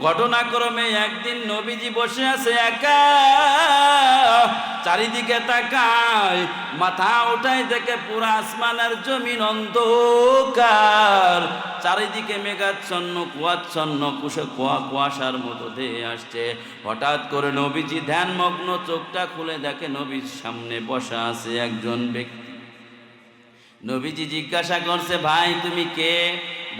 ঘটনাক্রমে একদিন নবীজি বসে আছে একা, চারিদিকে তাকায়, মাথা উঠায় দেখে পুরো আসমান আর জমিন অন্ধকার, চারিদিকে মেঘাচ্ছন্ন কুয়াচ্ছন্ন কুয়াশার মতো ধেয়ে আসছে। হঠাৎ করে নবীজি ধ্যানমগ্ন চোখটা খুলে দেখে নবীর সামনে বসা আছে একজন ব্যক্তি। নবীজি জিজ্ঞাসা করছে, ভাই তুমি কে?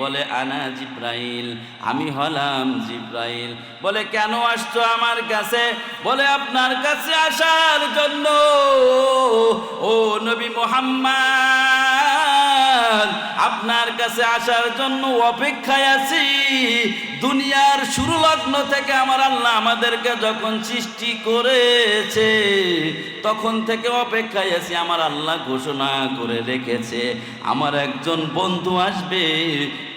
বলে, আনা জিব্রাইল, আমি হলাম জিব্রাইল। বলে, কেন আসছো আমার কাছে? বলে, আপনার কাছে আসার জন্য ও নবী মুহাম্মদ, আপনার কাছে আসার জন্য অপেক্ষায় আছি। দুনিয়ার শুরু লগ্ন থেকে আমার আল্লাহ আমাদেরকে যখন সৃষ্টি করেছে তখন থেকে অপেক্ষায় আছি। আমার আল্লাহ ঘোষণা করে রেখেছে আমার একজন বন্ধু আসবে,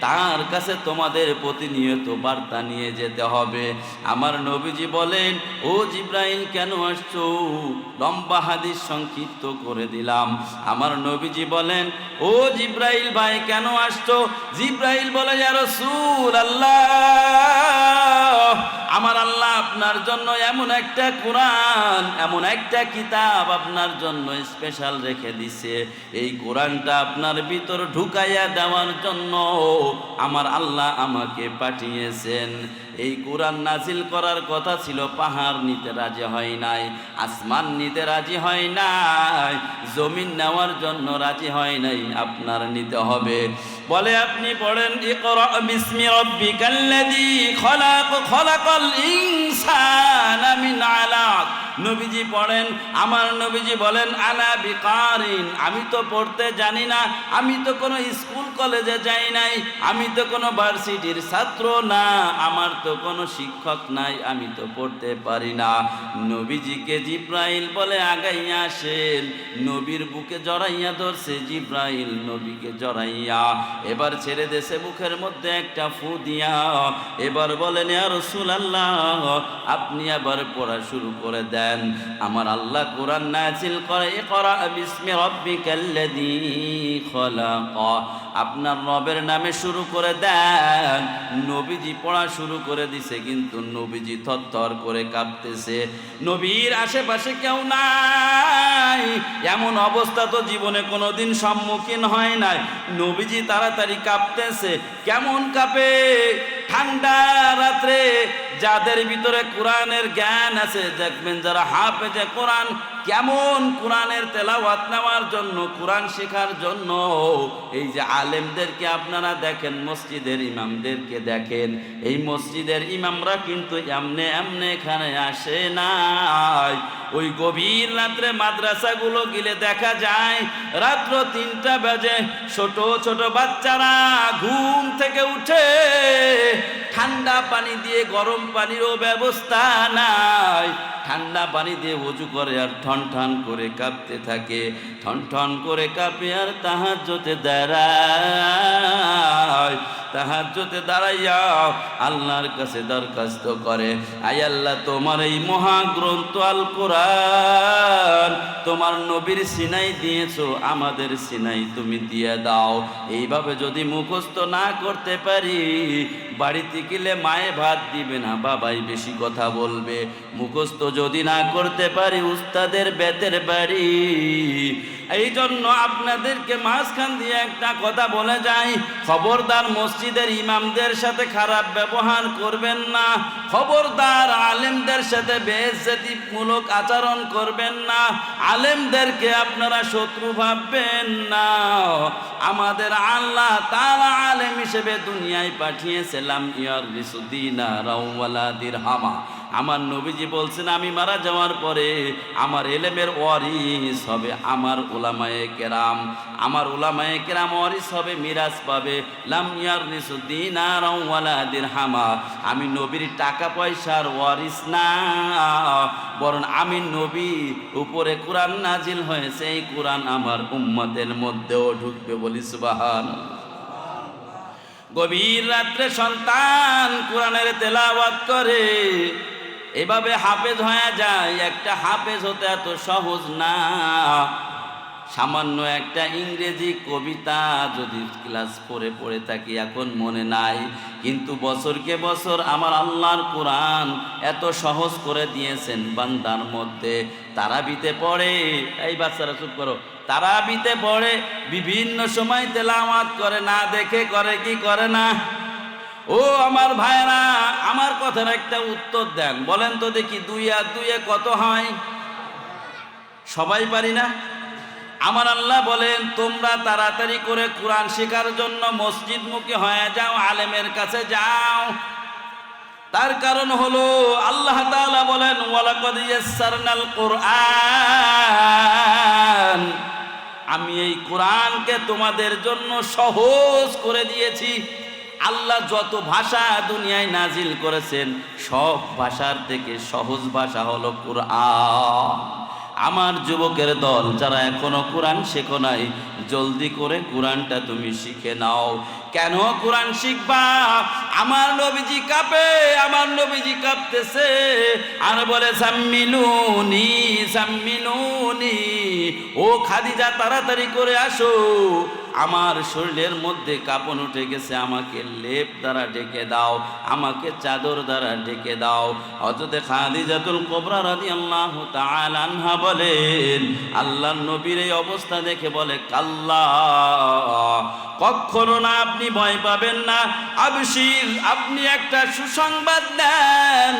তার কাছে তোমাদের প্রতিনিয়ত বার্তা নিয়ে যেতে হবে। আমার নবীজি বলেন, ও জিব্রাইল কেন আসছো? লম্বা হাদিস সংক্ষিপ্ত করে দিলাম। আমার নবীজি বলেন, ও জিব্রাইল ভাই কেন আসছো? জিব্রাইল বলে, ইয়া রাসূলুল্লাহ, আমার আল্লাহ আপনার জন্য এমন একটা কোরআন, এমন একটা কিতাব আপনার জন্য স্পেশাল রেখে দিছে। এই কোরআনটা আপনার ভিতর ঢুকাইয়া দেওয়ার জন্য আমার আল্লাহ আমাকে পাঠিয়েছেন। এই কোরআন নাজিল করার কথা ছিল, পাহাড় নিতে রাজি হয় নাই, আসমান নিতে রাজি হয় নাই, জমিন নেওয়ার জন্য রাজি হয় নাই, আপনার নিতে হবে। বলে, আপনি পড়েন, ইকরা বিসমি রাব্বিকাল্লাযী খলাক, খলাকাল ইনসানা মিন আলাক। নবীজি পড়েন, আমার নবীজি বলেন, আনা বিকারিন, আমি তো পড়তে জানি না, আমি তো কোনো স্কুল কলেজে যাই নাই, আমি তো কোনো ভার্সিটির ছাত্র না, আমার তো কোনো শিক্ষক নাই, আমি তো পড়তে পারি না। নবীজিকে জিব্রাইল বলে, আগাইয়া আসেন। নবীর বুকে জড়াইয়া ধরছে জিব্রাইল, নবীকে জড়াইয়া এবার ছেড়ে দেশে মুখের মধ্যে একটা ফু দিয়া এবার বলেন, ইয়া রাসূলুল্লাহ, আপনি আবার পড়া শুরু করে দেন। আমার আল্লাহ কোরআন নাজিল করে, ইকরা বিসমি রাব্বিকাল্লাযী খলাক, আপনার রবের নামে শুরু করে দেন। নবীজি পড়া শুরু করে দিছে, কিন্তু নবীজি থরথর করে কাঁপতেছে। নবীর আশেপাশে কেউ নাই, এমন অবস্থা তো জীবনে কোনোদিন সম্মুখীন হয় নাই। নবীজি তাড়াতাড়ি কাঁপতেছে। কেমন কাঁপে? ঠান্ডা রাত্রে যাদের ভিতরে কোরআনের জ্ঞান আছে, দেখবেন যারা হাফেজে কোরআন, কেমন কোরআনের তেলাওয়াত নেওয়ার জন্য, কোরআন শেখার জন্য, এই যে আলেমদেরকে আপনারা দেখেন, মসজিদের ইমামদেরকে দেখেন, এই মসজিদের ইমামরা কিন্তু এমনে এমনে এখানে আসে নাই। ওই গভীর রাত্রে মাদ্রাসাগুলো গেলে দেখা যায় রাত্র 3টা বাজে ছোট ছোট বাচ্চারা ঘুম থেকে উঠে, ঠান্ডা পানি দিয়ে, গরম পানিরও ব্যবস্থা নাই, ঠান্ডা পানি দিয়ে ওযু করে আর ঠন ঠন করে কাঁপতে থাকে, ঠন ঠন করে কাঁপে আর তাহাজ্জুদে দাঁড়ায়। তাহাজ্জুদে দাঁড়াইয়া আল্লাহর কাছে দরখাস্ত করে, আয় আল্লাহ, তোমার এই মহাগ্রন্থ আল কোরআন তোমার নবীর সিনাই দিয়েছো, আমাদের সিনাই তুমি দিয়ে দাও। এইভাবে যদি মুখস্থ না করতে পারি, বাড়িতে গেলে মায়ে ভাত দিবে না, বাবাই বেশি কথা বলবে। মুখস্থ যদি না করতে পারি, উস্তাদের বেতের বাড়ি। এই জন্য আপনাদেরকে মাঝখান দিয়ে একটা কথা বলে যাই, খবরদার মসজিদের ইমামদের সাথে খারাপ ব্যবহার করবেন না, খবরদার আলেমদের সাথে বেইজ্জতিমূলক আচরণ করবেন না, আলেমদেরকে আপনারা শত্রু ভাববেন না। আমাদের আল্লাহ তাআলা আলেম হিসেবে দুনিয়ায় পাঠিয়েছিলাম, ইয়ার রিসুদ্দিনা রাওয়ালা দিরহামা। আমার নবীজি বলছেন, আমি মারা যাওয়ার পরে আমার এলেমের ওয়ারিস হবে আমার উলামায়ে কেরাম, আমার উলামায়ে কেরাম ওয়ারিস হবে, মিরাজ পাবে। লাম ইয়ারনিসু দিনারাও ওয়ালা দিরহামা, আমি নবীর টাকা পয়সার ওয়ারিস না, বরং আমি নবী উপরে কোরআন নাজিল হয়েছে, এই কোরআন আমার উম্মতের মধ্যেও ঢুকবে, বলি সুবহানাল্লাহ। গভীর রাত্রে সন্তান কোরআনের তেলাওয়াত করে, এভাবে হাফেজ হয়ে যায়। একটা হাফেজ হতে এত সহজ না। সামান্য একটা ইংরেজি কবিতা যদি ক্লাস পড়ে পড়ে থাকি এখন মনে নাই, কিন্তু বছরকে বছর আমার আল্লাহর কোরআন এত সহজ করে দিয়েছেন বান্দার মধ্যে। তারাবিতে পড়ে, এই বাচ্চারা চুপ করো, তারাবিতে পড়ে বিভিন্ন সময় তেলাওয়াত করে, না দেখে করে কি করে না? ও আমার ভাইরা, আমার কথার একটা উত্তর দেন, বলেন তো দেখি, 2 আর 2 কত হয়? সবাই পারি না? আমার আল্লাহ বলেন তোমরা তাড়াতাড়ি করে কোরআন শেখার জন্য মসজিদমুখী হয়ে যাও, আলেমের কাছে যাও। তার কারণ হলো আল্লাহ তাআলা বলেন ওয়ালাকাদ ইয়াসসারনাল কুরআন, আমি এই কোরআনকে তোমাদের জন্য সহজ করে দিয়েছি। আল্লাহ যত ভাষা দুনিয়ায় নাজিল করেছেন সব ভাষার থেকে সহজ ভাষা হলো কোরআন। আমার যুবকের দল যারা এখনো কোরআন শেখো নাই, জলদি করে কোরআনটা তুমি শিখে নাও। কেন কোরআন শিখবা? আমার নবীজি কাঁপে, আমার নবীজি কাঁপতেছে আর বলে সাম্মিলুনি সাম্মিলুনি, ও খাদিজা তাড়াতাড়ি করে আসো, আমার শরীরের মধ্যে কাঁপন উঠে গেছে, আমাকে লেপ দ্বারা ঢেকে দাও, আমাকে চাদর দ্বারা ঢেকে দাও। হযরতে খাদিজাতুল কুবরা রাদিয়াল্লাহু তাআলা আনহা বলেন আল্লাহর নবীর এই অবস্থা দেখে বলে কাল্লা, কখনো না, আপনি ভয় পাবেন না। আবশির, আপনি একটা সুসংবাদ দেন,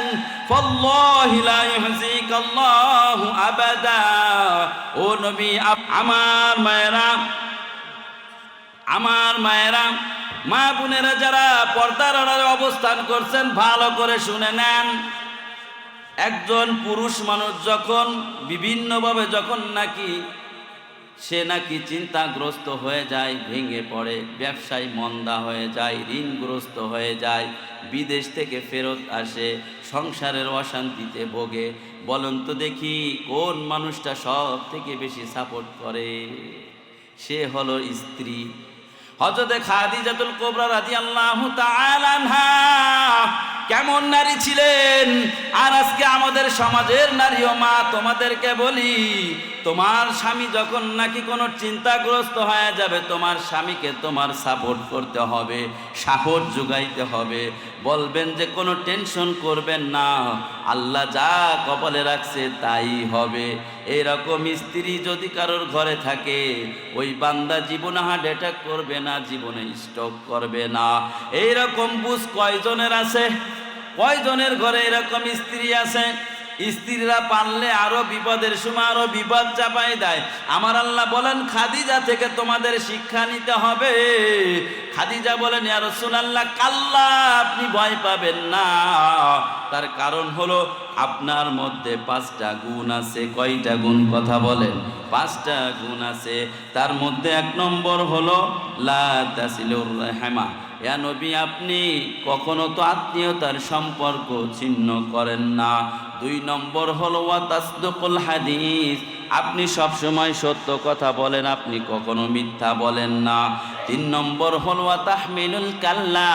ফাল্লাহি লা ইউহজিকাল্লাহু আবাদা। ও নবী, আমার মায়েরা, আমার মায়েরা, মা বোনেরা যারা পর্দার আড়ালে অবস্থান করছেন ভালো করে শুনে নেন। একজন পুরুষ মানুষ যখন বিভিন্নভাবে যখন নাকি সে নাকি চিন্তাগ্রস্ত হয়ে যায়, ভেঙে পড়ে, ব্যবসায় মন্দা হয়ে যায়, ঋণগ্রস্ত হয়ে যায়, বিদেশ থেকে ফেরত আসে, সংসারের অশান্তিতে ভোগে, বলুন তো দেখি কোন মানুষটা সব থেকে বেশি সাপোর্ট করে? সে হলো স্ত্রী। হযরতে খাদিজাতুল কুবরা রাদিয়াল্লাহু তাআলা আনহা কেমন নারী ছিলেন, আর আজকে আমাদের সমাজের নারী ও মা তোমাদেরকে বলি, তোমার স্বামী যখন নাকি কোনো চিন্তাগ্রস্ত হয়ে যাবে, তোমার স্বামীকে তোমার সাপোর্ট করতে হবে, সাহস যোগাইতে হবে, বলবেন যে কোনো টেনশন করবেন না, আল্লাহ যা কপালে রাখছে তাই হবে। এরকম স্ত্রী যদি কারোর ঘরে থাকে, ওই বান্দা জীবনে হার্ট অ্যাটাক করবে না, জীবনে স্ট্রোক করবে না। এইরকম বুঝ কয়জনের আছে? কয়জনের ঘরে এরকম স্ত্রী আছে? স্ত্রীরা পারলে আরো বিপদের সময় আরো বিপদ চাপাই দেয়। আমার আল্লাহ বলেন খাদিজা থেকে তোমাদের শিক্ষা নিতে হবে। খাদিজা বলেন ইয়া রাসূলুল্লাহ, কাল্লা, আপনি ভয় পাবেন না। তার কারণ হলো আপনার মধ্যে 5টা গুণ আছে। কয়টা গুণ? কথা বলেন। 5টা গুণ আছে। তার মধ্যে 1 নম্বর হলো লা তাসিলুর রাহমা। ইয়া নবী, আপনি কখনো তো আত্মীয়তার সম্পর্ক ছিন্ন করেন না। 2 নম্বর হলো ওয়া তাসদুকুল হাদিস, আপনি সব সময় সত্য কথা বলেন, আপনি কখনো মিথ্যা বলেন না। 3 নম্বর হলো ওয়া তাহমিলুল কাল্লা,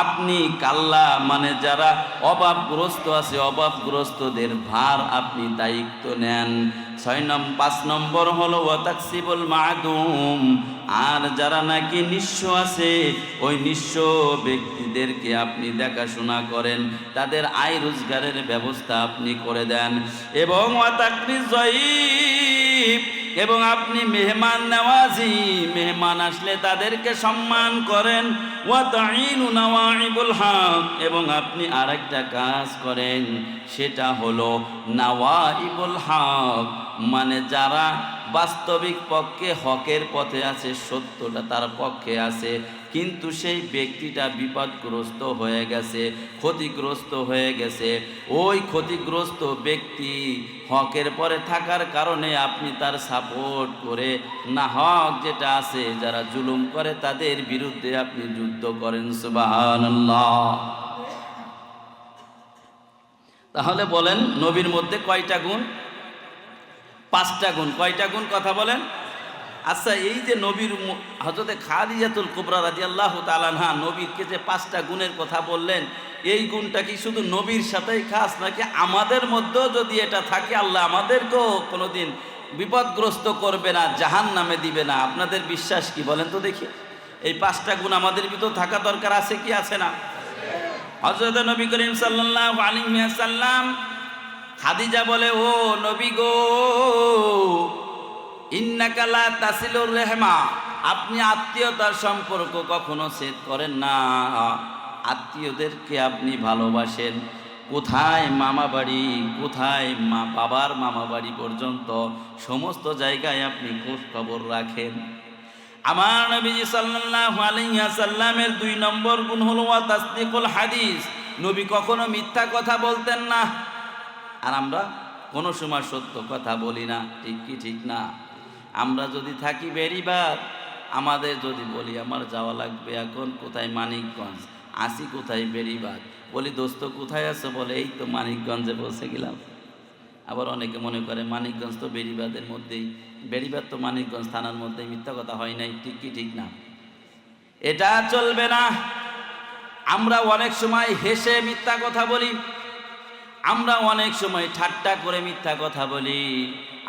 আপনি কাল্লা মানে যারা অভাবগ্রস্ত আছে, অভাবগ্রস্তদের ভার আপনি দায়িত্ব নেন। 5 নম্বর হলো ওয়া তাকসিবুল মাদুম, আর যারা নাকি নিঃস্ব আছে ওই নিঃস্ব ব্যক্তিদেরকে আপনি দেখাশোনা করেন, তাদের আয় রোজগারের ব্যবস্থা আপনি করে দেন। এবং ওয়া তাকরিজ যায়িব, এবং আপনি মেহমান নওয়াজি, মেহমান আসলে তাদেরকে সম্মান করেন। ওয়া তাঈনু নাওয়াইবুল হক, এবং আপনি আরেকটা কাজ করেন, সেটা হলো নাওয়াইবুল হক, মানে যারা বাস্তবিক পক্ষে হকের পথে আছে, সত্যটা তার পক্ষে আছে, কিন্তু সেই ব্যক্তিটা বিপদগ্রস্ত হয়ে গেছে, ক্ষতিগ্রস্ত হয়ে গেছে, ওই ক্ষতিগ্রস্ত ব্যক্তি হকের পরে থাকার কারণে আপনি তার সাপোর্ট করে না হক যেটা আছে, যারা জুলুম করে তাদের বিরুদ্ধে আপনি যুদ্ধ করেন। সুবহানাল্লাহ। তাহলে বলেন নবীর মধ্যে কয়টা গুণ? 5টা গুণ। কয়টা গুণ? কথা বলেন। আচ্ছা, এই যে নবীর হযরতে খাদিজাতুল কুবরা রাদিয়াল্লাহু তাআলা আনহা নবীকে যে 5টা গুণের কথা বললেন, এই গুণটা কি শুধু নবীর সাথেই খাস, নাকি আমাদের মধ্যেও যদি এটা থাকে আল্লাহ আমাদেরকেও কোনোদিন বিপদগ্রস্ত করবে না, জাহান্নামে দিবে না। আপনাদের বিশ্বাস কি বলেন তো দেখি? এই 5টা গুণ আমাদের ভিতর থাকা দরকার, আছে কি আছে না? হযরত নবী করিম সাল্লাল্লাহু আলাইহি ওয়াসাল্লাম, খাদিজা বলে, ও নবী গো, ইন্নাকা লা তাসিলুর রহমা, আপনি আত্মীয়তার সম্পর্ক কখনো ছেদ করেন না, আত্মীয়দেরকে আপনি ভালোবাসেন। কোথায় মামা বাড়ি, কোথায় বাবার মামা বাড়ি পর্যন্ত সমস্ত জায়গায় আপনি খোঁজ খবর রাখেন। আমার নবীজি সাল্লাল্লাহু আলাইহি ওয়াসাল্লামের 2 নম্বর গুণ হলো ওয়া তাসদিকুল হাদিস, নবী কখনো মিথ্যা কথা বলতেন না। আর আমরা কোনো সময় সত্য কথা বলি না, ঠিক কি ঠিক না? আমরা যদি থাকি বেরিবাদ, আমাদের যদি বলি আমার যাওয়া লাগবে এখন কোথায়, মানিকগঞ্জ, আসি কোথায়, বেরিবাদ, বলি দোস্ত কোথায় আছে, বলে এই তো মানিকগঞ্জে পৌঁছে গেলাম। আবার অনেকে মনে করে মানিকগঞ্জ তো বেরিবাদের মধ্যেই, বেরিবাদ তো মানিকগঞ্জ থানার মধ্যেই, মিথ্যা কথা হয় নাই, ঠিক কি ঠিক না? এটা চলবে না। আমরা অনেক সময় হেসে মিথ্যা কথা বলি, আমরা অনেক সময় ঠাট্টা করে মিথ্যা কথা বলি।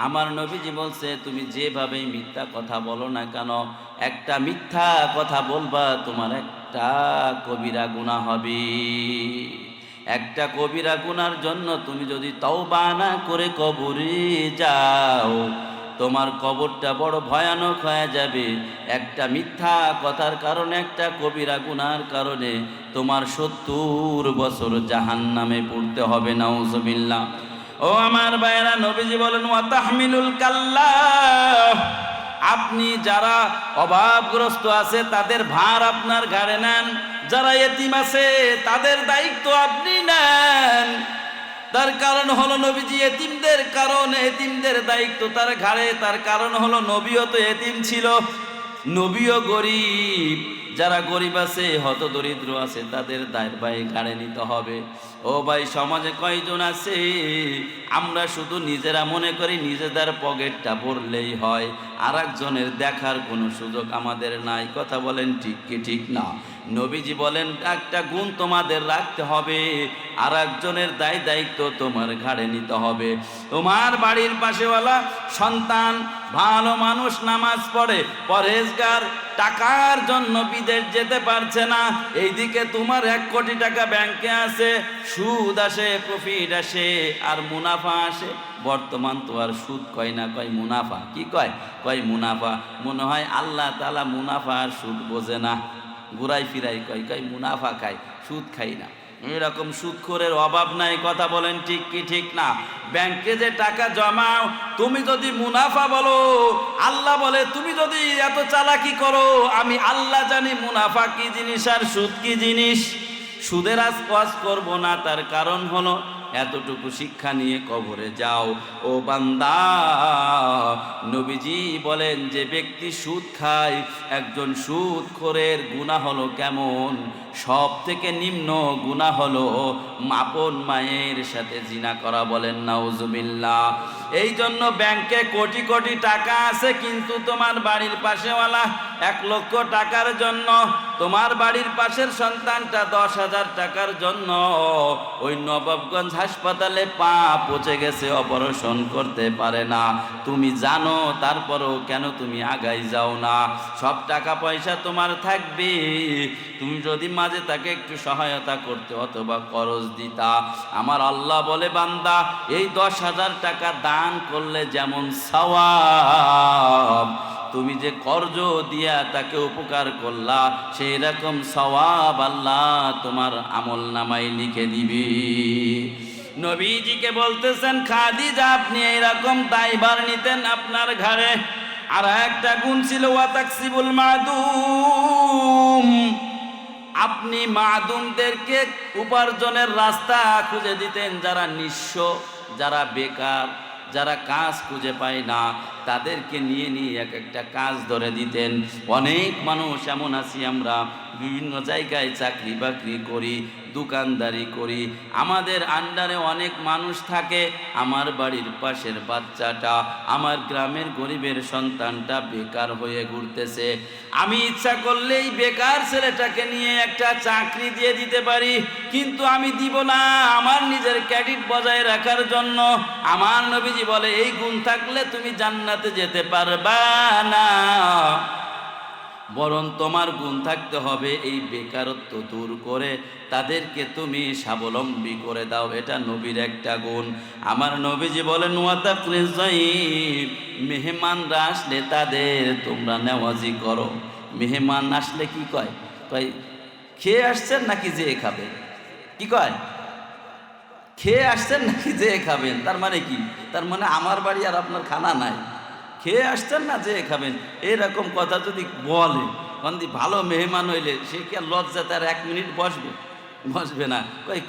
আমার নবীজি বলছে, তুমি যেভাবে মিথ্যা কথা বলো না কেন, একটা মিথ্যা কথা বলবা তোমার একটা কবিরা গুনাহ হবে। একটা কবিরা গুনার জন্য তুমি যদি তওবা না করে কবরে যাও, তোমার কবরটা বড় ভয়ানক হয়ে যাবে। একটা মিথ্যা কথার কারণে, একটা কবিরা গুনার কারণে তোমার 70 বছর জাহান্নামে পড়তে হবে, নাউজুবিল্লাহ। ও আমার ভাইরা, নবীজি বলেন ওয়া তাহমিলুল কাল্লাহ, আপনি যারা অভাবগ্রস্ত আছে তাদের ভার আপনার ঘাড়ে নেন, যারা এতিম আছে তাদের দায়িত্ব আপনি নেন। তার কারণ হলো নবীজি এতিমদের এতিমদের দায়িত্ব তার ঘাড়ে। তার কারণ হলো নবীও তো এতিম ছিল, নবীও গরিব। যারা গরিব আছে, হতদরিদ্র আছে, তাদের দায় ঘাড়ে নিতে হবে। ও ভাই, সমাজে কয়জন আছে আমরা শুধু নিজেরা মনে করি নিজেদের পকেটটা ভরলেই হয়, আর একজনের দেখার কোনো সুযোগ আমাদের নাই। কথা বলেন ঠিক কি ঠিক না? নবীজি বলেন একটা গুণ তোমাদের রাখতে হবে, আর একজনের দায়িত্ব তোমার ঘাড়ে নিতে হবে। তোমার বাড়ির পাশেওয়ালা সন্তান ভালো মানুষ, নামাজ পড়ে, পরহেজগার, টাকার জন্য বিদেশ যেতে পারছে না, এইদিকে তোমার 1 কোটি টাকা ব্যাংকে আছে, সুদ আসে, প্রফিট আসে, আর মুনাফা আসে। বর্তমান তো আর সুদ কয় না, কয় মুনাফা। কি কয়? কয় মুনাফা। মনে হয় আল্লাহ তাআলা মুনাফা আর সুদ বোঝে না, ঘুরাই ফিরাই কয় মুনাফা খাই, সুদ খাই না। এরকম সুদখোরের অভাব নাই। কথা বলেন ঠিক কি ঠিক না? ব্যাংকে যে টাকা জমাও, তুমি যদি মুনাফা বলো, আল্লাহ বলে তুমি যদি এত চালাকি করো, আমি আল্লাহ জানি মুনাফা কি জিনিস আর সুদ কি জিনিস। সুদের আজ করবো না, তার কারণ হলো এতটুকু শিক্ষা নিয়ে কবরে যাও। ও বান্দা, নবীজি বলেন যে ব্যক্তি সুদ খায়, একজন সুদখোরের গুনাহ হলো কেমন? সব থেকে নিম্ন গুনাহ হলো আপন মায়ের সাথে জিনা করা। বলেন নাউজুবিল্লাহ। এই জন্য ব্যাংকে কোটি কোটি টাকা আছে, কিন্তু তোমার বাড়ির পাশেওয়ালা 1 লক্ষ টাকার জন্য, তোমার বাড়ির পাশের সন্তানটা 10,000 টাকার জন্য ওই নবাবগঞ্জ হাসপাতালে পা পচে গেছে, অপারেশন করতে পারে না। তুমি জানো, তারপরও কেন তুমি আগাই যাও না? সব টাকা পয়সা তোমার থাকবে, তুমি যদি মাঝে তাকে একটু সহায়তা করতে অথবা খরচ দিতা। আমার আল্লাহ বলে, বান্দা, এই 10,000 টাকা দান করলে যেমন সওয়াব, তুমি যে কর্জ দিয়া তাকে উপকার করলা, সেই রকম সওয়াব আল্লাহ তোমার আমল নামায় লিখে দিবি। নবীজিকে বলতেছেন, খাদিজা আপনি এইরকম দায়ভার নিতেন আপনার ঘাড়ে। আর একটা গুণ ছিল ওয়া তাকসিবুল মাদুম, আপনি মাদুমদেরকে উপার্জনের রাস্তা খুঁজে দিতেন। যারা নিঃস্ব, যারা বেকার, যারা কাজ খুঁজে পায় না, তাদেরকে নিয়ে এক একটা কাজ ধরে দিতেন। অনেক মানুষ এমন আছি আমরা, বিভিন্ন জায়গায় চাকরি বাকরি করি, দোকানদারি করি, আমাদের আন্ডারে অনেক মানুষ থাকে, আমার বাড়ির পাশের বাচ্চাটা, আমার গ্রামের গরিবের সন্তানটা বেকার হয়ে ঘুরতেছে, আমি ইচ্ছা করলেই বেকার ছেলেটাকে নিয়ে একটা চাকরি দিয়ে দিতে পারি, কিন্তু আমি দিব না আমার নিজের ক্রেডিট বজায় রাখার জন্য। আমার নবীজি বলে এই গুণ থাকলে তুমি জান্নাতে যেতে পারবা না, বরং তোমার গুণ থাকতে হবে এই বেকারত্ব দূর করে তাদেরকে তুমি স্বাবলম্বী করে দাও, এটা নবীর একটা গুণ। আমার নবীজি বলেন মেহমানরা আসলে তাদের তোমরা নেওয়াজি করো। মেহমান আসলে কি কয়? কয় খেয়ে আসছেন নাকি যে খাবেন? কি কয়? খেয়ে আসছেন নাকি যে খাবেন? তার মানে কি? তার মানে আমার বাড়ি আর আপনার খানা নাই, খেয়ে আসছেন না যে খাবেন, এরকম কথা যদি বলে, বন্দি ভালো মেহমান হইলে সে কি আর লজ্জা তার 1 মিনিট বসবে? বসবে না।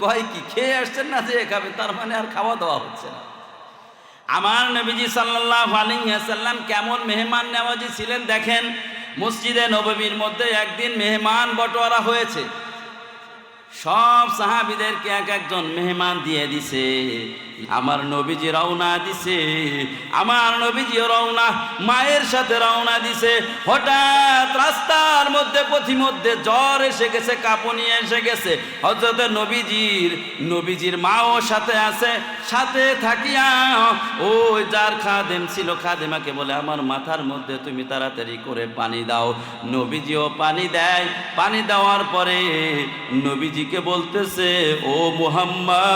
কয় কি খেয়ে আসছেন না যে খাবেন, তার মানে আর খাওয়া দাওয়া হচ্ছে না। আমার নবীজি সাল্লাল্লাহু আলাইহি ওয়াসাল্লাম কেমন মেহমান নেওয়াজি ছিলেন দেখেন। মসজিদে নববীর মধ্যে একদিন মেহমান বটোয়ারা হয়েছে, সব সাহাবীদেরকে এক একজন মেহমান দিয়ে দিছে। আমার নবীজি রওনা দিছে, আমার নবীজি রওনা মায়ের সাথে রওনা দিছে। হঠাৎ রাস্তার মধ্যে পথিমধ্যে জ্বর এসে গেছে, কাঁপুনি এসে গেছে। হযরত নবীজির মাও সাথে আছে, সাথে থাকিয়া ওই যার খাদেম ছিল খাদেমাকে বলে আমার মাথার মধ্যে তুমি তাড়াতাড়ি করে পানি দাও। নবীজিও পানি দেয়, পানি দেওয়ার পরে নবীজিকে বলতেছে ও মুহাম্মদ,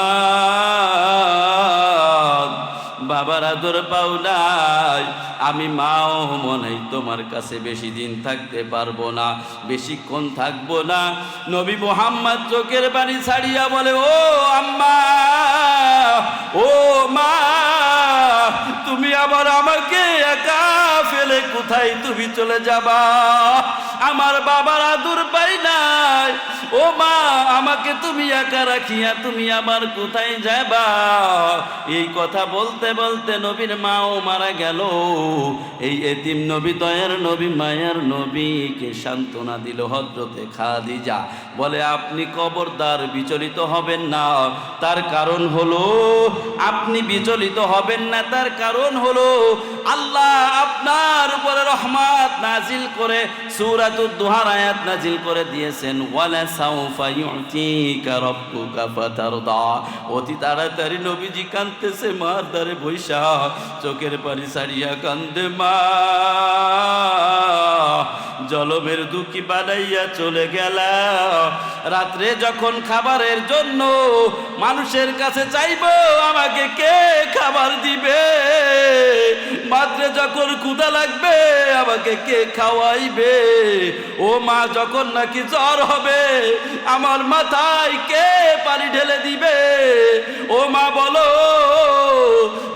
বাবার আদর পাও নাই, আমি মাও মনে তোমার কাছে বেশি দিন থাকতে পারবো না, বেশিক্ষণ থাকবো না। নবী মুহাম্মদ চোখের পানি ছাড়িয়া বলে ও আম্মা, ও মা, তুমি আবার আমাকে একা ফেলে কোথায় তুমি চলে যাবা? আমার বাবার আদর পাই নাই, ও মা আমাকে তুমি একা রাখিয়া তুমি আবার কোথায় যাবা? এই কথা বলতে বলতে নবীর মাও মারা গেল। এই এতিম নবী, দয়ার নবী, মায়ার নবীকে সান্ত্বনা দিল হযরতে খাদিজা। বলে আপনি খবরদার বিচলিত হবেন না, তার কারণ হলো আপনি বিচলিত হবেন না, তার কারণ হলো আল্লাহ আপনার উপরে রহমত নাজিল করে সূরাতুদ দুহার আয়াত নাজিল করে দিয়েছেন, ওয়ালা সাউফা ইউতিকা রাব্বুকা ফাতারদা। অতি তাড়াতাড়ি নবীজি কাঁদতেছে, মার দ্বারে বৈশা চোখের পানি ছাড়িয়া কান্দে, মা জলমের দুঃখী বানাইয়া চলে গেল। রাত্রে যখন খাবারের জন্য মানুষের কাছে চাইব আমাকে কে খাবার দিবে, মাত্রে যখন ক্ষুধা লাগবে আমাকে কে খাওয়াইবে, ও মা যখন নাকি জ্বর হবে আমার মাথায় কে পানি ঢেলে দিবে, ও মা বলো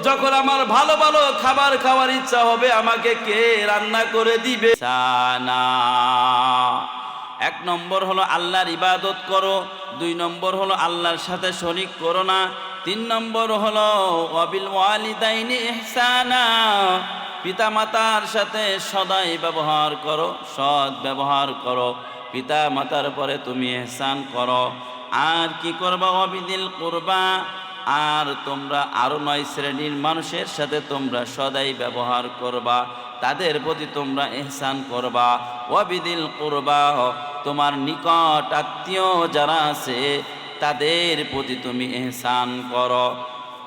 যখন আমার ভালো ভালো খাবার খাওয়ার ইচ্ছা হবে আমাকে কে রান্না করে দিবে? সানা 1 নম্বর হলো আল্লাহর ইবাদত করো, 2 নম্বর হলো আল্লাহর সাথে শরীক করো না, 3 নম্বর হলো ওয়াবিল ওয়ালিদাইনি ইহসানা, পিতা মাতার সাথে সদাই ব্যবহার করো, সৎ ব্যবহার করো, পিতা মাতার পরে তুমি ইহসান করো। আর কি করবা? ওয়াবিদিল কুরবা, আর তোমরা আরো 9 শ্রেণীর মানুষের সাথে তোমরা সদাই ব্যবহার করবা, তাদের প্রতি তোমরা ইহসান করবা। ওয়াবিদিল কুরবা, তোমার নিকট আত্মীয় যারা আছে তাদের প্রতি তুমি ইহসান করো।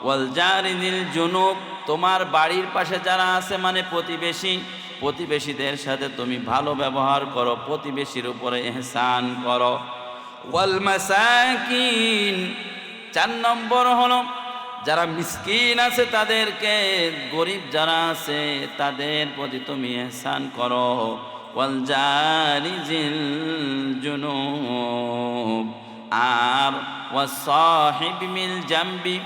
ওয়াল জারিদিল জুনুব, তোমার বাড়ির পাশে যারা আছে মানে প্রতিবেশী, প্রতিবেশীদের সাথে তুমি ভালো ব্যবহার করো, প্রতিবেশীর উপরে ইহসান করো। ওয়াল মাসাকিন, 4 নম্বর হলো যারা মিসকিন আছে তাদেরকে, গরিব যারা আছে তাদের প্রতি তুমি ইহসান করো। ওয়াল জারিজিল জুনুব, আর ওয়াসাহিব মিল জামবি,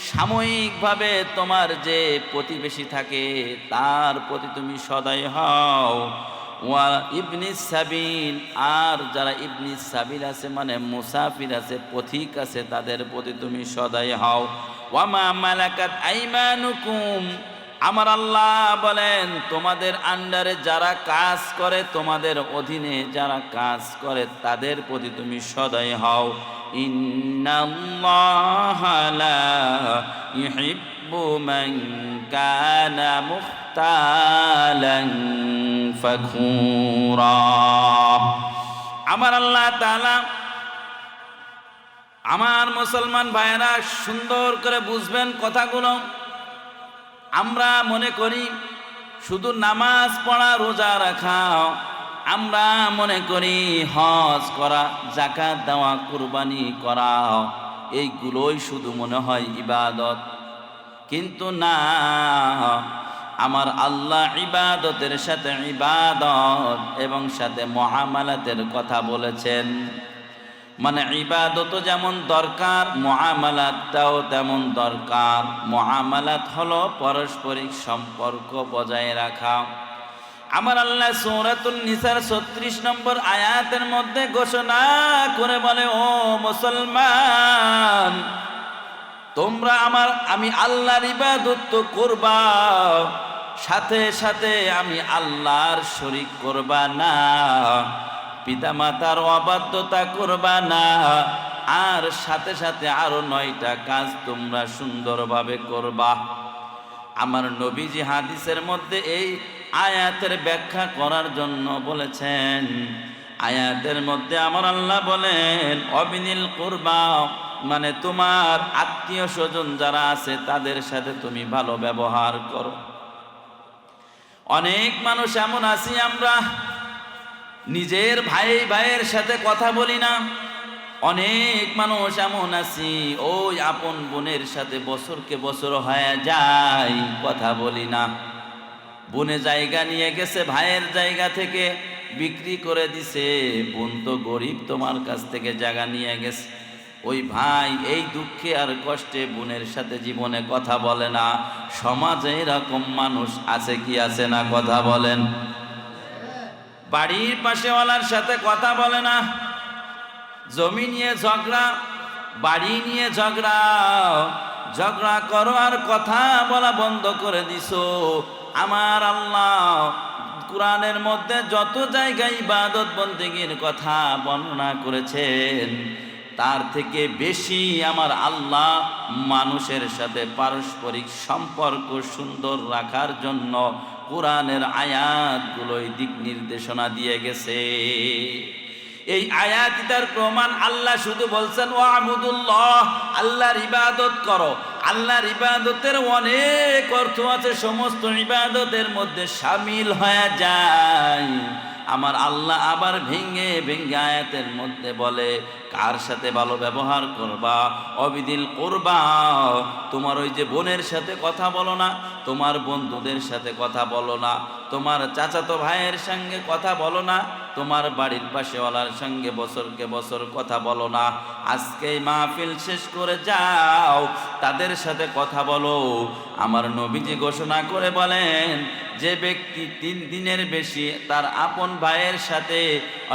সাময়িকভাবে তোমার যে প্রতিবেশী থাকে তার প্রতি তুমি সদয় হও। ওয়া ইবনিস সাবিল, আর যারা ইবনিস সাবিল আছে মানে মুসাফির আছে, পথিক আছে, তাদের প্রতি তুমি সদয় হও। ওয়া মা মালাকাত আইমানুকুম, আমার আল্লাহ বলেন তোমাদের আন্ডারে যারা কাজ করে, তোমাদের অধীনে যারা কাজ করে, তাদের প্রতি তুমি সদয় হও। ইন্নাল্লাহা লা ইউহিব্বু মান কানা মুখতালান ফাখুরা। আমার আল্লাহ তাআলা, আমার মুসলমান ভাইয়েরা সুন্দর করে বুঝবেন কথাগুলো। আমরা মনে করি শুধু নামাজ পড়া, রোজা রাখা, আমরা মনে করি হজ করা, যাকাত দেওয়া, কুরবানি করা, এইগুলোই শুধু মনে হয় ইবাদত। কিন্তু না, আমার আল্লাহ ইবাদতের সাথে ইবাদত এবং সাথে মুআমালাতের কথা বলেছেন। মানে ইবাদতও যেমন দরকার, মুআমালাতটাও তেমন দরকার। মুআমালাত হলো পারস্পরিক সম্পর্ক বজায় রাখা। আমার আল্লাহ সূরাতুন নিসার 36 নম্বর আয়াতের মধ্যে ঘোষণা করে বলে, ও মুসলমান, তোমরা আমি আল্লাহর ইবাদত তো করবা, সাথে সাথে আমি আল্লাহর শরীক করবা না, পিতামাতার অবাধ্যতা করবা না, আর সাথে সাথে আরো 9টা কাজ তোমরা সুন্দরভাবে করবা। আমার নবীজি হাদিসের মধ্যে এই আয়াতের ব্যাখ্যা করার জন্য বলেছেন, আয়াতের মধ্যে আমার আল্লাহ বলেন অবিনিল কুরবা, মানে তোমার আত্মীয় স্বজন যারা আছে তাদের সাথে তুমি ভালো ব্যবহার করো। অনেক মানুষ এমন আছি, আমরা নিজের ভাইয়ের সাথে কথা বলি না। অনেক মানুষ এমন আছি, ওই আপন বোনের সাথে বছরকে বছর হয়ে যায়, কথা বলি না। বোনে জায়গা নিয়ে গেছে, ভাইয়ের জায়গা থেকে বিক্রি করে দিছে। বোন তো গরিব, তোমার কাছ থেকে জায়গা নিয়ে গেছে। ওই ভাই এই দুঃখে আর কষ্টে বোনের সাথে জীবনে কথা বলে না। সমাজে এরকম মানুষ আছে কি আছে না? কথা বলেন। বাড়ির পাশেওয়ালার সাথে কথা বলে না, জমি নিয়ে ঝগড়া, বাড়ি নিয়ে ঝগড়া, ঝগড়া করো আর কথা বলা বন্ধ করে দিছো। আমার আল্লাহ কুরআনের মধ্যে যত জায়গায় ইবাদত বন্দেগীর কথা বর্ণনা করেছেন, তার থেকে বেশি আমার আল্লাহ মানুষের সাথে পারস্পরিক সম্পর্ক সুন্দর রাখার জন্য কুরআনের আয়াতগুলোই দিক নির্দেশনা দিয়ে গেছে। এই আয়াতটার প্রমাণ আল্লাহ শুধু বলছেন ওয়াবুদুল্লাহ, আল্লাহর ইবাদত করো। আল্লাহর ইবাদতের অনেক অর্থ আছে, সমস্ত ইবাদতের মধ্যে শামিল হয়ে যায়। আমার আল্লাহ আবার ভেঙ্গে ভেঙ্গে আয়াতের মধ্যে বলে কার সাথে ভালো ব্যবহার করবা। অবিদিল করবা, তোমার ওই যে বোনের সাথে কথা বলো না, তোমার বন্ধুদের সাথে কথা বলো না, তোমার চাচাতো ভাইয়ের সঙ্গে কথা বলো না, তোমার বাড়ির পাশেওয়ালার সঙ্গে বছরকে বছর কথা বলো না। আজকে মাহফিল শেষ করে যাও, তাদের সাথে কথা বলো। আমার নবীজি ঘোষণা করে বলেন, যে ব্যক্তি 3 দিনের বেশি তার আপন ভাইয়ের সাথে,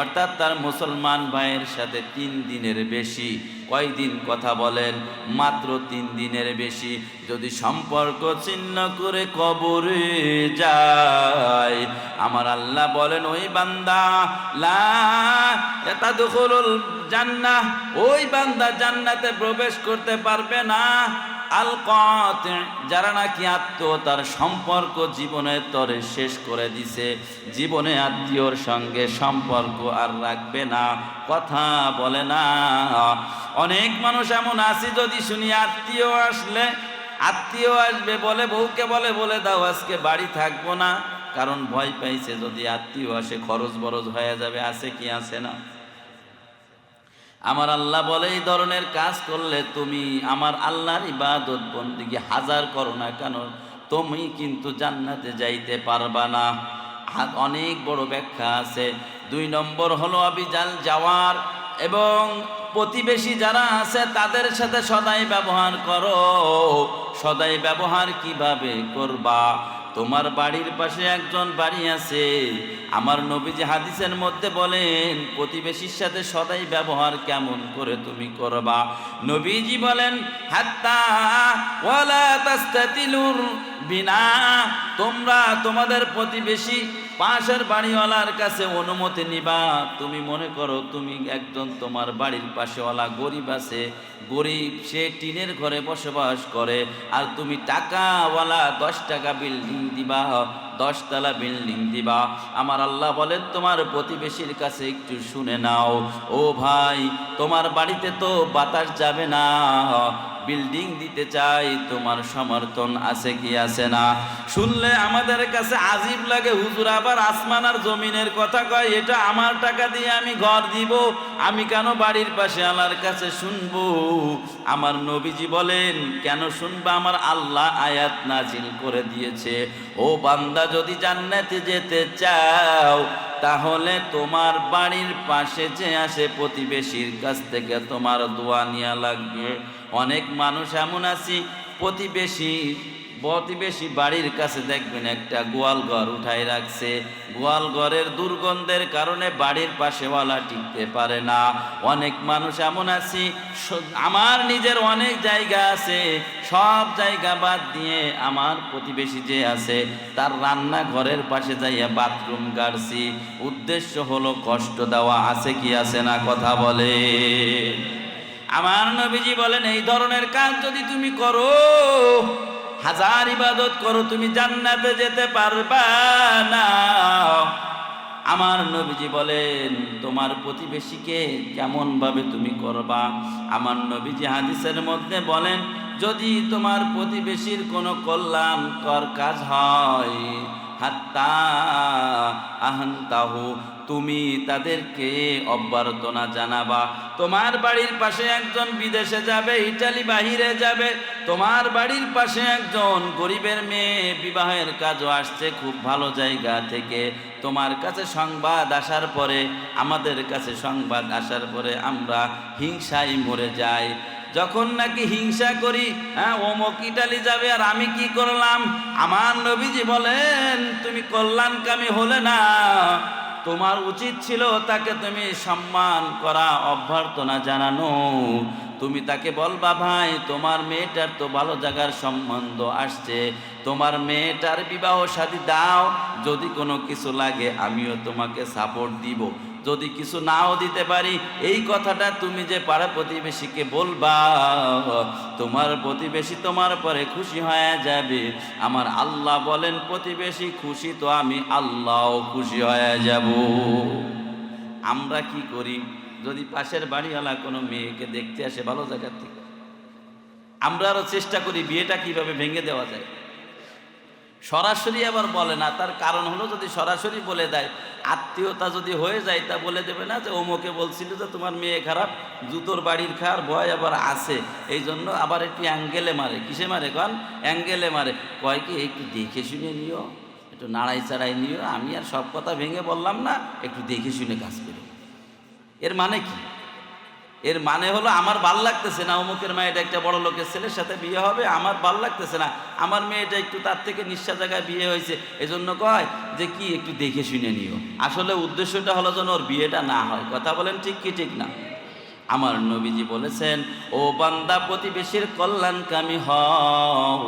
অর্থাৎ তার মুসলমান ভাইয়ের সাথে 3 দিনের বেশি, কয়দিন কথা বলেন? মাত্র 3 দিনের বেশি যদি সম্পর্ক ছিন্ন করে কবরে যায়, আমার আল্লাহ বলেন ওই বান্দা লা ইয়াদখুলুল জান্নাহ, ওই বান্দা জান্নাতে প্রবেশ করতে পারবে না। আল কাতি, যারা নাকি আত্মীয়তার সম্পর্ক জীবনের তরে শেষ করে দিছে, জীবনে আত্মীয়র সঙ্গে সম্পর্ক আর রাখবে না, কথা বলে না। অনেক মানুষ এমন আছে, যদি শুনি আত্মীয় আসবে বলে বউকে বলে দাও আজকে বাড়ি থাকবো না, কারণ ভয় পাইছে যদি আত্মীয় আসে খরচ বরচ হয়ে যাবে। আছে কি আছে না? আমার আল্লাহ বলে এই ধরনের কাজ করলে তুমি আমার আল্লাহর ইবাদত বন্দেগী হাজার করো না কেন, তুমি কিন্তু জান্নাতে যাইতে পারবা না। অনেক বড় ব্যাখ্যা আছে। 2 নম্বর হলো অবিজাল যাওয়ার, এবং প্রতিবেশী যারা আছে তাদের সাথে সদাই ব্যবহার করো। সদাই ব্যবহার কিভাবে করবা? তোমার বাড়ির পাশে একজন বাড়ি আছে, আমার নবীজি হাদিসের মধ্যে বলেন প্রতিবেশীর সাথে সদাই ব্যবহার কেমন করে তুমি করবা। নবীজি বলেন হাত্তা ওয়ালা তাস্তাতিলুর বিনা, তোমরা তোমাদের প্রতিবেশী পাশের বাড়িওয়ালার কাছে অনুমতি নিবা। তুমি মনে করো তুমি একজন, তোমার বাড়ির পাশেওয়ালা গরিব আছে, গরিব, সে টিনের ঘরে বসবাস করে, আর তুমি টাকাওয়ালা 10 টাকা বিল্ডিং দিবা, 10 তলা বিল্ডিং দিবা। আমার আল্লাহ বলেন তোমার প্রতিবেশীর কাছে একটু শুনে নাও। ও ভাই, তোমার বাড়িতে তো বাতাস যাবে না, বিল্ডিং দিতে চাই, তোমার সমর্থন আছে কি আছে না? শুনলে আমাদের কাছে আজীব লাগে, হুজুর আবার আসমান আর জমিনের কথা কয়, এটা আমার টাকা দিয়ে আমি ঘর দিব, আমি কেন বাড়ির পাশে আল্লাহর কাছে শুনবো? আমার নবীজি বলেন কেন শুনবা? আমার আল্লাহ আয়াত নাজিল করে দিয়েছে, ও বান্দা যদি জান্নাতে যেতে চাও তাহলে তোমার বাড়ির পাশে যে আসে প্রতিবেশীর কাছ থেকে তোমার দোয়া নেওয়া লাগবে। অনেক মানুষ এমন আছি, প্রতিবেশী বাড়ির কাছে দেখবেন একটা গোয়াল ঘর উঠাই রাখছে, গোয়াল ঘরের দুর্গন্ধের কারণে বাড়ির পাশেওয়ালা টিকতে পারে না। অনেক মানুষ এমন আছি, আমার নিজের অনেক জায়গা আছে, সব জায়গা বাদ দিয়ে আমার প্রতিবেশী যে আছে তার রান্নাঘরের পাশে যাইয়া বাথরুম গাড়ছি, উদ্দেশ্য হলো কষ্ট দেওয়া। আছে কি আছে না? কথা বলে। আমার নবীজি বলেন এই ধরনের কাজ যদি তুমি করো, হাজার ইবাদত করো, তুমি জান্নাতে যেতে পারবা না। আমার নবীজি বলেন তোমার প্রতিবেশীকে কেমন ভাবে তুমি করবা। আমার নবীজি হাদিসের মধ্যে বলেন যদি তোমার প্রতিবেশীর কোনো কল্যাণকর কাজ হয়, হাত্তা আহান্তাহু, তুমি তাদেরকে অভ্যর্থনা জানাবা। তোমার বাড়ির পাশে একজন বিদেশে যাবে, ইটালি বাহিরে যাবে, তোমার বাড়ির পাশে একজন গরিবের মেয়ে বিবাহের কাজও আসছে খুব ভালো জায়গা থেকে, তোমার কাছে সংবাদ আসার পরে, আমাদের কাছে সংবাদ আসার পরে আমরা হিংসায় মরে যাই। যখন নাকি হিংসা করি, হ্যাঁ অমুক ইটালি যাবে আর আমি কি করলাম, আমার নবীজি বলেন তুমি কল্যাণকামী হলে না। তোমার উচিত ছিল তাকে তুমি সম্মান করা, অভ্যর্থনা জানানো। তুমি তাকে বলবা ভাই তোমার মেয়েটার তো ভালো জায়গার সম্বন্ধ আসছে, তোমার মেয়েটার বিবাহ শাদী দাও, যদি কোনো কিছু লাগে আমিও তোমাকে সাপোর্ট দিব, যদি কিছু নাও দিতে পারি, এই কথাটা তুমি যে পাড়া প্রতিবেশীকে বলবা, তোমার প্রতিবেশী তোমার পরে খুশি হয়ে যাবে। আমার আল্লাহ বলেন প্রতিবেশী খুশি তো আমি আল্লাহও খুশি হয়ে যাব। আমরা কি করি, যদি পাশের বাড়িওয়ালা কোনো মেয়েকে দেখতে আসে ভালো জায়গার থেকে, আমরা আরও চেষ্টা করি বিয়েটা কিভাবে ভেঙে দেওয়া যায়। সরাসরি আবার বলে না, তার কারণ হলো যদি সরাসরি বলে দেয়, আত্মীয়তা যদি হয়ে যায়, তা বলে দেবে না যে ওমকে বলছিল যে তোমার মেয়ে খারাপ, জুতোর বাড়ির খাওয়ার ভয় আবার আছে, এই জন্য আবার একটু অ্যাঙ্গেলে মারে। কিসে মারে কন? অ্যাঙ্গেলে মারে। কয় কি একটু দেখে শুনে নিও, একটু নাড়াই চাড়াই নিও, আমি আর সব কথা ভেঙে বললাম না, একটু দেখে শুনে কাজ করো। এর মানে কি? এর মানে হলো আমার ভাল লাগতেছে না অমুকের মেয়েটা একটা বড় লোকের ছেলের সাথে বিয়ে হবে, আমার ভাল লাগতেছে না, আমার মেয়েটা একটু তার থেকে নিঃস্বা জায়গায় বিয়ে হয়েছে, এজন্য কয় যে কি একটু দেখে শুনে নিও। আসলে উদ্দেশ্যটা হলো যেন ওর বিয়েটা না হয়। কথা বলেন ঠিক কি ঠিক না? আমার নবীজি বলেছেন ও বান্দা প্রতিবেশীর কল্যাণকামী হও।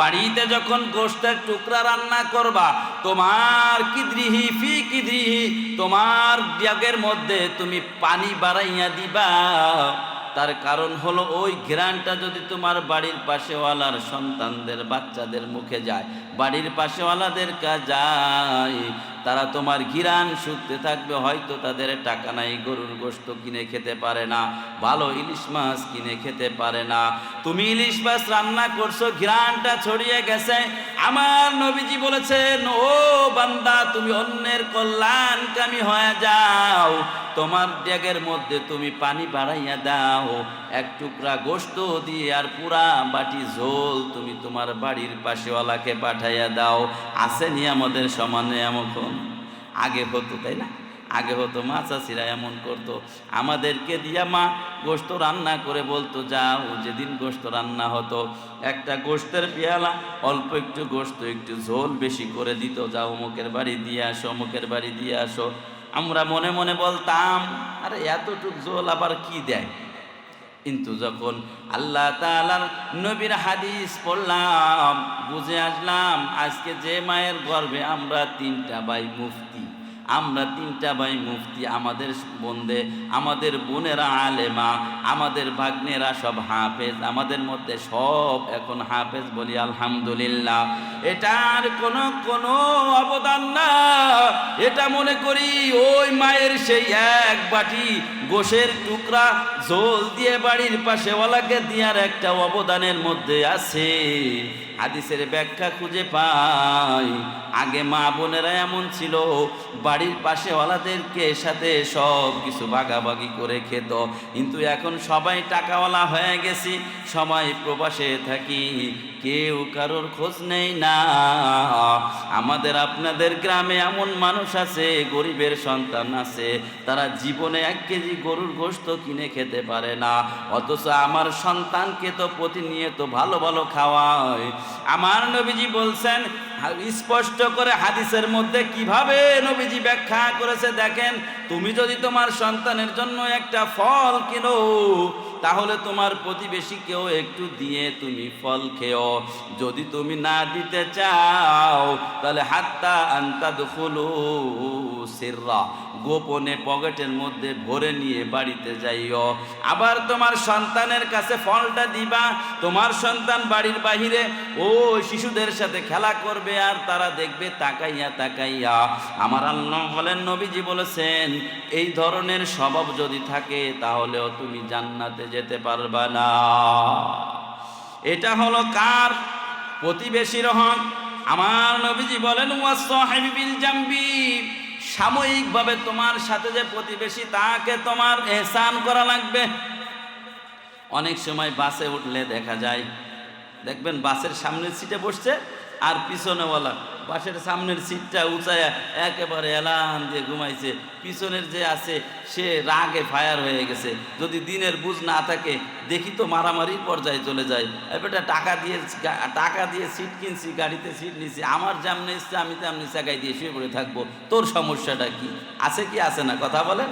বাড়িতে যখন গোশতের টুকরা রান্না করবা, তোমার কিদ্রিহি ফি কিদ্রিহি, তোমার ব্যাগের মধ্যে তুমি পানি বাড়াইয়া দিবা। তার কারণ হলো ওই ঘ্রাণটা যদি তোমার বাড়ির পাশেওয়ালার সন্তানদের বাচ্চাদের মুখে যায়, বাড়ির পাশেওয়ালাদের কাছে যায়, তারা তোমার ঘ্রাণ শুকতে থাকবে। হয়তো তাদের টাকা নাই, গরুর গোশত কিনে খেতে পারে না, ভালো ইলিশ মাছ কিনে খেতে পারে না, তুমি ইলিশ মাছ রান্না করছো, ঘ্রাণটা ছড়িয়ে গেছে। আমার নবীজি বলেছেন ও বান্দা তুমি অন্যের কল্যাণকামী হয়ে যাও, তোমার ডেগের মধ্যে তুমি পানি বাড়াইয়া দাও, এক টুকরা গোশত দিয়ে আর পুরা বাটি ঝোল তুমি তোমার বাড়ির পাশেওয়ালাকে পাঠাইয়া দাও। আসেনি আমাদের সমানে এমন? আগে হতো তাই না? আগে হতো মা চাচিরা এমন করতো, আমাদেরকে দিয়া মা গোশত রান্না করে বলতো, যাও যেদিন গোশত রান্না হতো একটা গোশতের পেয়ালা, অল্প একটু গোশত, একটু ঝোল বেশি করে দিত, যাও অমুকের বাড়ি দিয়ে আসো, অমুকের বাড়ি দিয়ে আসো। আমরা মনে মনে বলতাম, আরে এতটুক ঝোল আবার কি দেয়? কিন্তু যখন আল্লাহ তাআলার নবীর হাদিস পড়লাম, বুঝে আসলাম আজকে যে মায়ের গর্ভে আমরা 3টা ভাই মুফতি, আমরা 3টা ভাই মুফতি, আমাদের বোনদের, আমাদের বোনেরা আলেমা, আমাদের ভাগ্নেরা সব হাফেজ, আমাদের মধ্যে সব এখন হাফেজ, বলি আলহামদুলিল্লাহ। এটার কোনো অবদান না, এটা মনে করি ওই মায়ের সেই এক বাটি গোশের টুকরা ঝোল দিয়ে বাড়ির পাশেওয়ালাকে দেওয়ার একটা অবদানের মধ্যে আছে। হাদিসের ব্যাখ্যা খুঁজে পাই, আগে মা বোনেরা এমন ছিল, বাড়ির পাশেওয়ালাদেরকে সাথে সব কিছু ভাগাভাগি করে খেত। কিন্তু এখন সবাই টাকাওয়ালা হয়ে গেছি, সবাই প্রবাসে থাকি, কেউ কারোর খোঁজ নেই না। আমাদের আপনাদের গ্রামে এমন মানুষ আছে, গরিবের সন্তান আছে, তারা জীবনে 1 কেজি গরুর গোশত কিনে খেতে পারে না, অথচ আমার সন্তানকে তো প্রতিনিয়ত ভালো ভালো খাওয়ায়। আমার নবীজি বলছেন স্পষ্ট করে, হাদিসের মধ্যে কিভাবে নবীজি ব্যাখ্যা করেছে দেখেন, তুমি যদি তোমার সন্তানের জন্য একটা ফল কিনো, তাহলে তোমার প্রতিবেশীকেও একটু দিয়ে তুমি ফল খেও। যদি তুমি না দিতে চাও, তাহলে হাত্তা আনতাদখুলু সিররা, গোপনে পকেটের মধ্যে ভরে নিয়ে বাড়িতে যাইও। আবার তোমার সন্তানের কাছে ফলটা দিবা, তোমার সন্তান বাড়ির বাহিরে ও শিশুদের সাথে খেলা করবে, আর তারা দেখবে তাকাইয়া তাকাইয়া। আমার আল্লাহ বলেন, নবীজি বলেছেন, এই ধরনের স্বভাব যদি থাকে তাহলেও তুমি জান্নাতে যেতে পারবা না। এটা হলো কার? প্রতিবেশীর হক। আমার নবীজি বলেন, ওয়াসসাহিবি বিল জামবি, সাময়িকভাবে তোমার সাথে যে প্রতিবেশী, তাকে তোমার ইহসান করা লাগবে। অনেক সময় বাসে উঠলে দেখা যায়, দেখবেন বাসের সামনের সিটে বসছে, আর পিছনেওয়ালা বাসের সামনের সিটটা উঁচায়া একেবারে এলান দিয়ে ঘুমাইছে, পিছনের যে আছে সে রাগে ফায়ার হয়ে গেছে। যদি দিনের বুঝ না থাকে, দেখি তো মারামারির পর্যায়ে চলে যায়। এবারটা টাকা দিয়ে সিট কিনছি, গাড়িতে সিট নিছি, আমার যেমনি ইচ্ছে আমি তেমনি জায়গায় দিয়ে শুয়ে পড়ে থাকবো, তোর সমস্যাটা কি? আছে কি আছে না? কথা বলেন।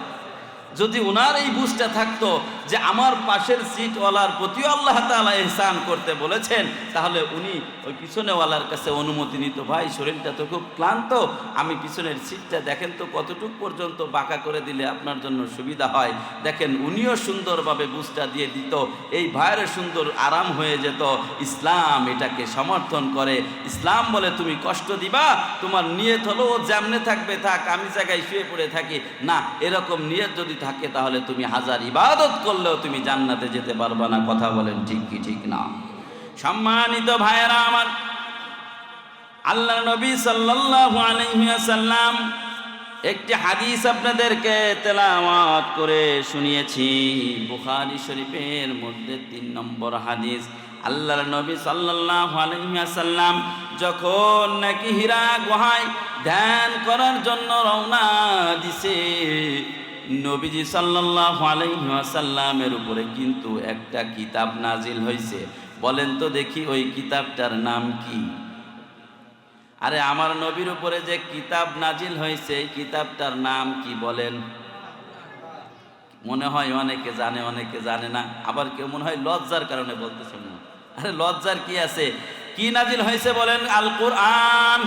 যদি ওনার এই বুঝটা থাকতো যে আমার পাশের সিটওয়ালার প্রতিও আল্লাহ তাআলা ইহসান করতে বলেছেন, তাহলে উনি ওই পিছনেওয়ালার কাছে অনুমতি নিত, ভাই শরীরটা তো খুব ক্লান্ত, আমি পিছনের সিটটা দেখেন তো কতটুক পর্যন্ত বাঁকা করে দিলে আপনার জন্য সুবিধা হয়। দেখেন উনিও সুন্দরভাবে বুঝটা দিয়ে দিত, এই ভাইয়ের সুন্দর আরাম হয়ে যেত। ইসলাম এটাকে সমর্থন করে। ইসলাম বলে তুমি কষ্ট দিবা, তোমার নিয়ত হলো ও যেমনে থাকবে থাক, আমি জায়গায় শুয়ে পড়ে থাকি না, এরকম নিয়ত যদি থাকে তাহলে তুমি হাজার ইবাদত করলেও তুমি জান্নাতে যেতে পারবা না। কথা বলেন ঠিক কি ঠিক না? সম্মানিত ভাইয়েরা আমার, আল্লাহর নবী সাল্লাল্লাহু আলাইহি ওয়াসাল্লাম একটি হাদিস আপনাদেরকে তেলাওয়াত করে শুনিয়েছি, বুখারী শরীফের মধ্যে 3 নম্বর হাদিস। আল্লাহর নবী সাল্লাল্লাহু আলাইহি ওয়াসাল্লাম যখন নাকি হীরা গুহায় ধ্যান করার জন্য রওনা দিছে, নবীজি সাল্লাল্লাহু আলাইহি ওয়াসাল্লামের উপরে কিন্তু একটা কিতাব নাজিল হয়েছে। বলেন তো দেখি ওই কিতাবটার নাম কি? আরে আমার নবীর উপরে যে কিতাব নাজিল হয়েছে, এই কিতাবটার নাম কি বলেন? মনে হয় অনেকে জানে, অনেকে জানে না, আবার কেউ মনে হয় লজ্জার কারণে বলতেছে না। আরে লজ্জার কি আছে? কি নাজিল হয়েছে বলেন? আল কোরআন।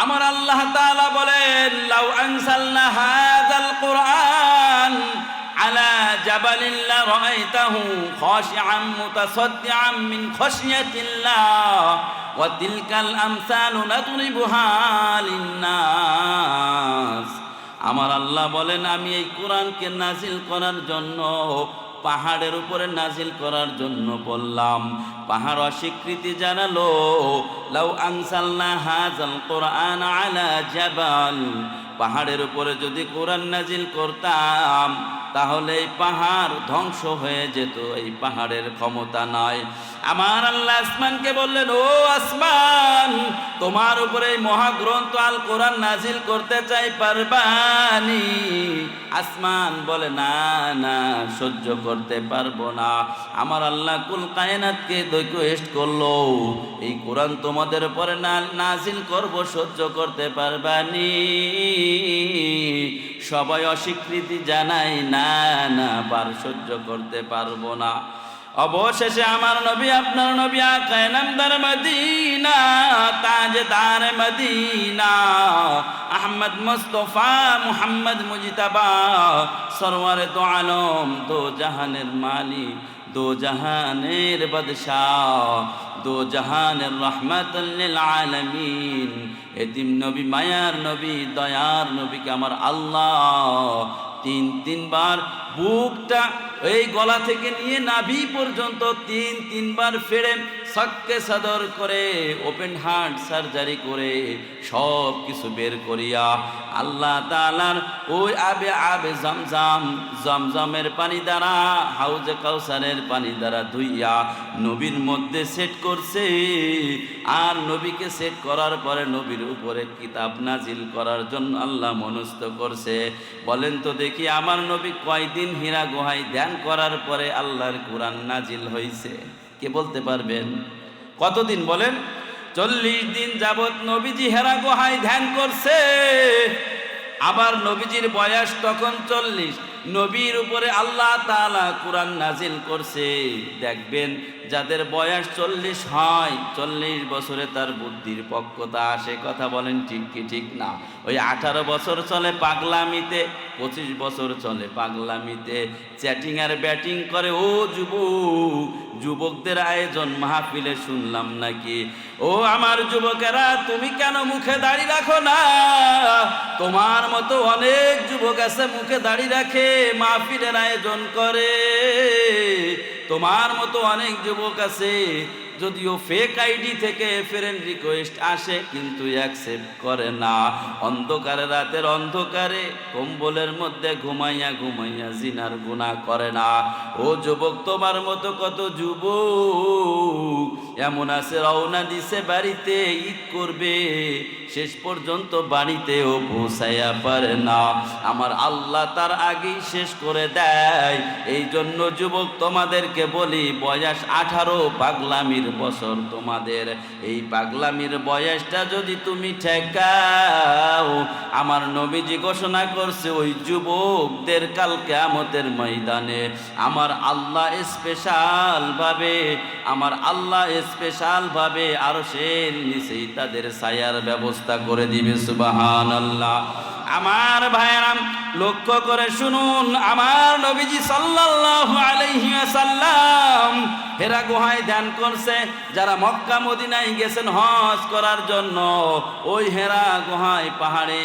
আমার আল্লাহ তাআলা বলেন, লাউ আনসালনা হাযাল কোরআন আলা জাবালিন লা রাআইতাহু খাশিআন মুতাসাদ্দিআন মিন খাশিয়াতিল্লাহ ওয়া তিলকাল আমসালু নাদরিবুহা লিন-নাস। আমার আল্লাহ বলেন, আমি এই কোরআনকে নাজিল করার জন্য, পাহাড়ের উপরে নাজিল করার জন্য বললাম। পাহাড় অস্বীকৃতি জানালো, লাউ আনসালনা হাযাল কোরআন আলা জাবাল, পাহাড়ের উপরে যদি কোরআন নাজিল করতাম তাহলে এই পাহাড় ধ্বংস হয়ে যেত, এই পাহাড়ের ক্ষমতা নয়। আমার আল্লাহ আসমানকে বললেন, ও আসমান, তোমার উপরে এই মহাগ্রন্থ আল কোরআন নাজিল করতে চাই, পারবানি? আসমান বলে, না না, সহ্য করতে পারবো না। আমার আল্লাহ কুল কায়নাতকে রিকোয়েস্ট করলো, এই কোরআন তোমাদের উপরে নাজিল করব, সহ্য করতে পারবানি? সবাই অস্বীকৃতি জানাই, না না, সহ্য করতে পারবো না। অবশেষে আমার নবী, আপনার নবী, আকায়ে নামদার মদিনা, তাজদার মদিনা, আহমদ মুস্তফা মুহাম্মদ মুজতবা, সরওয়ারে দো আলম, দো জাহানের মালিক, দো জাহানের বাদশাহ, দো জাহানের রহমাতুল লিল আলামিন, এতিম নবী, মায়ার নবী, দয়ার নবীকে আমার আল্লাহ তিনবার বুকটা এই গলা থেকে নিয়ে নাভি পর্যন্ত তিনবার ফেড়ে সক্কে সদর করে ওপেন হার্ট সার্জারি করে সব কিছু বের করিয়া আল্লাহ তাআলার ওই আবে জমজমের পানি দ্বারা, হাউজে কাউসারের পানি দ্বারা ধুইয়া নবীর মধ্যে সেট করছে। আর নবীকে সেট করার পরে নবীর উপরে কিতাব নাজিল করার জন্য আল্লাহ মনস্থ করছে। বলেন তো দেখি, আমার নবী কয়দিন হীরা গুহায় ধ্যান করার পরে আল্লাহর কোরআন নাজিল হয়েছে? কে বলতে পারবেন? কতদিন বলেন? 40 দিন যাবত নবীজি হেরা গুহায় ধ্যান করছে। আবার নবীজির বয়স তখন 40, নবীর উপরে আল্লাহ তাআলা কোরআন নাজিল করছে। দেখবেন যাদের বয়স 40 হয়, 40 বছরে তার বুদ্ধির পক্কতা আসে। কথা বলেন ঠিক কি ঠিক না? ওই 18 বছর চলে পাগলামিতে, 25 বছর চলে পাগলামিতে, চ্যাটিং আর ব্যাটিং করে। ও যুবকদের আয়োজন মাহফিলে শুনলাম নাকি? ও আমার যুবকেরা, তুমি কেন মুখে দাড়ি রাখো না? তোমার মতো অনেক যুবক আছে মুখে দাড়ি রাখে, মাহফিলের আয়োজন করে। তোমার মতো অনেক যুবক আছে, যদিও ফেক আইডি থেকে ফ্রেন্ড রিকোয়েস্ট আসে কিন্তু অ্যাকসেপ্ট করে না। অন্ধকারে, রাতের অন্ধকারে কম্বলের মধ্যে ঘুমাইয়া জিনার গুনাহ করে না। ও যুবক, তোমার মতো কত যুবক এমন আছে, রওনা দিছে বাড়িতে ঈদ করবে, শেষ পর্যন্ত বাড়িতেও পৌঁছাইয়া পারে না। আমার আল্লাহ তার আগেই শেষ করে দেয়। এই জন্য যুবক, তোমাদেরকে বলি, বয়স 18 পাগলামির বছর তোমাদের। এই পাগলামির বয়সটা যদি তুমি ঠেকাও, আমার নবীজি ঘোষণা করছে ওই যুবকদের কাল কিয়ামতের ময়দানে আমার আল্লাহ স্পেশাল ভাবে আরশের নিচেই তাদের ছায়ার ব্যবস্থা করে দিবে। সুবহানাল্লাহ। আমার ভাইয়েরা, লক্ষ্য করে শুনুন, আমার নবীজি সাল্লাল্লাহু আলাইহি ওয়াসাল্লাম হেরা গুহায় ধ্যান করছে। যারা মক্কা মদিনায় গেছেন হজ করার জন্য, ওই হেরা গুহায় পাহাড়ে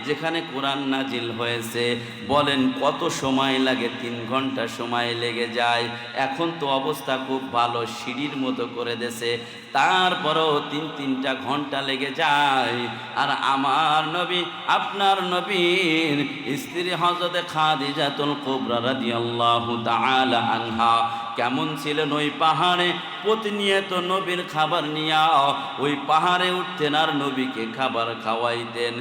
যেখানে কোরআন নাজিল হয়েছে, বলেন কত সময় লাগে? 3 ঘন্টা সময় লেগে যায়। এখন তো অবস্থা খুব ভালো, সিঁড়ির মতো করে দেছে, তারপরেও 3-3টা ঘন্টা লেগে যায়। আর আমার নবী, আপনার নবীর স্ত্রী হযরতে খাদিজাতুল কুবরা রাদিয়াল্লাহু তাআলা আনহা কেমন ছিলেন? ওই পাহাড়ে প্রতিনিয়ত নবীর খাবার নিয়া ওই পাহাড়ে উঠতেন আর নবীকে খাবার খাওয়াইতেন।